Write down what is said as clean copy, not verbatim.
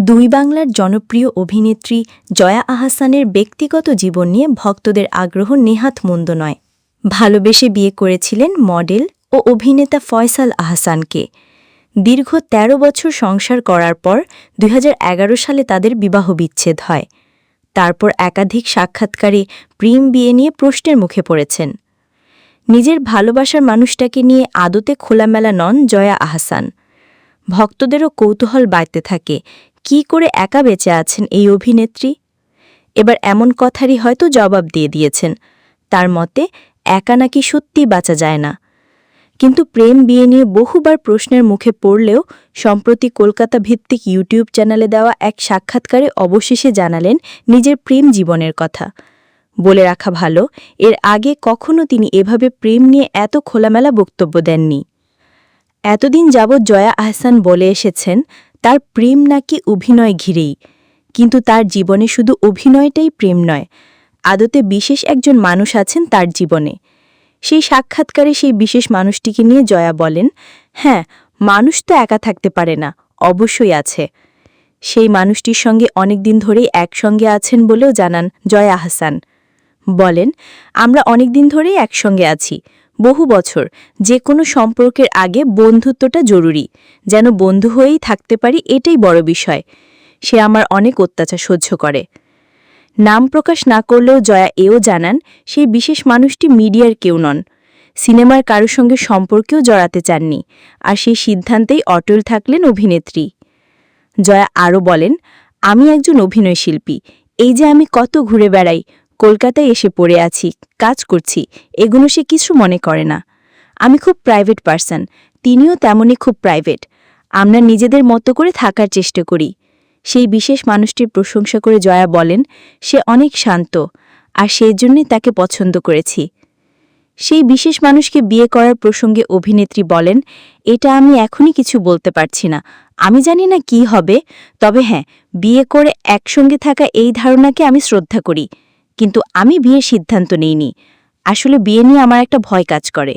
দুই বাংলার জনপ্রিয় অভিনেত্রী জয়া আহসানের ব্যক্তিগত জীবন নিয়ে ভক্তদের আগ্রহ নেহাত মন্দ নয়। ভালোবেসে বিয়ে করেছিলেন মডেল ও অভিনেতা ফয়সাল আহসানকে। দীর্ঘ ১৩ বছর সংসার করার পর ২০১১ সালে তাদের বিবাহবিচ্ছেদ হয়। তারপর একাধিক সাক্ষাৎকারে প্রেম বিয়ে নিয়ে প্রশ্নের মুখে পড়েছেন। নিজের ভালোবাসার মানুষটাকে নিয়ে আদতে খোলামেলা নন জয়া আহসান। ভক্তদেরও কৌতূহল বাড়তে থাকে, কী করে একা বেঁচে আছেন এই অভিনেত্রী। এবার এমন কথারই হয়তো জবাব দিয়ে দিয়েছেন। তার মতে একা নাকি সত্যিই বাঁচা যায় না। কিন্তু প্রেম বিয়ে নিয়ে বহুবার প্রশ্নের মুখে পড়লেও সম্প্রতি কলকাতা ভিত্তিক ইউটিউব চ্যানেলে দেওয়া এক সাক্ষাৎকারে অবশেষে জানালেন নিজের প্রেম জীবনের কথা। বলে রাখা ভালো, এর আগে কখনো তিনি এভাবে প্রেম নিয়ে এত খোলামেলা বক্তব্য দেননি। এতদিন যাবৎ জয়া আহসান বলে এসেছেন তার প্রেম নাকি অভিনয় ঘিরেই, কিন্তু তার জীবনে শুধু অভিনয়টাই প্রেম নয়, আদতে বিশেষ একজন মানুষ আছেন তার জীবনে। সেই সাক্ষাৎকারে সেই বিশেষ মানুষটিকে নিয়ে জয়া বলেন, হ্যাঁ, মানুষ তো একা থাকতে পারে না, অবশ্যই আছে। সেই মানুষটির সঙ্গে অনেকদিন ধরেই একসঙ্গে আছেন বলেও জানান জয়া আহসান। বলেন, আমরা অনেকদিন ধরেই একসঙ্গে আছি, বহু বছর। যে কোনো সম্পর্কের আগে বন্ধুত্বটা জরুরি, যেন বন্ধু হয়েই থাকতে পারি, এটাই বড় বিষয়। সে আমার অনেক অত্যাচার সহ্য করে। নাম প্রকাশ না করলেও জয়া এও জানান সেই বিশেষ মানুষটি মিডিয়ার কেউ নন, সিনেমার কারোর সঙ্গে সম্পর্কেও জড়াতে চাননি, আর সেই সিদ্ধান্তেই অটল থাকলেন অভিনেত্রী। জয়া আরও বলেন, আমি একজন অভিনয়শিল্পী, এই যে আমি কত ঘুরে বেড়াই, কলকাতায় এসে পড়ে আছি, কাজ করছি, এগুলো সে কিছু মনে করে না। আমি খুব প্রাইভেট পারসন, তিনিও তেমনই খুব প্রাইভেট। আমরা নিজেদের মতো করে থাকার চেষ্টা করি। সেই বিশেষ মানুষটির প্রশংসা করে জয়া বলেন, সে অনেক শান্ত, আর সেই জন্যই তাকে পছন্দ করেছি। সেই বিশেষ মানুষকে বিয়ে করার প্রসঙ্গে অভিনেত্রী বলেন, এটা আমি এখনই কিছু বলতে পারছি না, আমি জানি না কি হবে, তবে হ্যাঁ, বিয়ে করে একসঙ্গে থাকা এই ধারণাকে আমি শ্রদ্ধা করি, কিন্তু আমি বিয়ের সিদ্ধান্ত নিইনি। আসলে বিয়ে নিয়ে আমার একটা ভয় কাজ করে।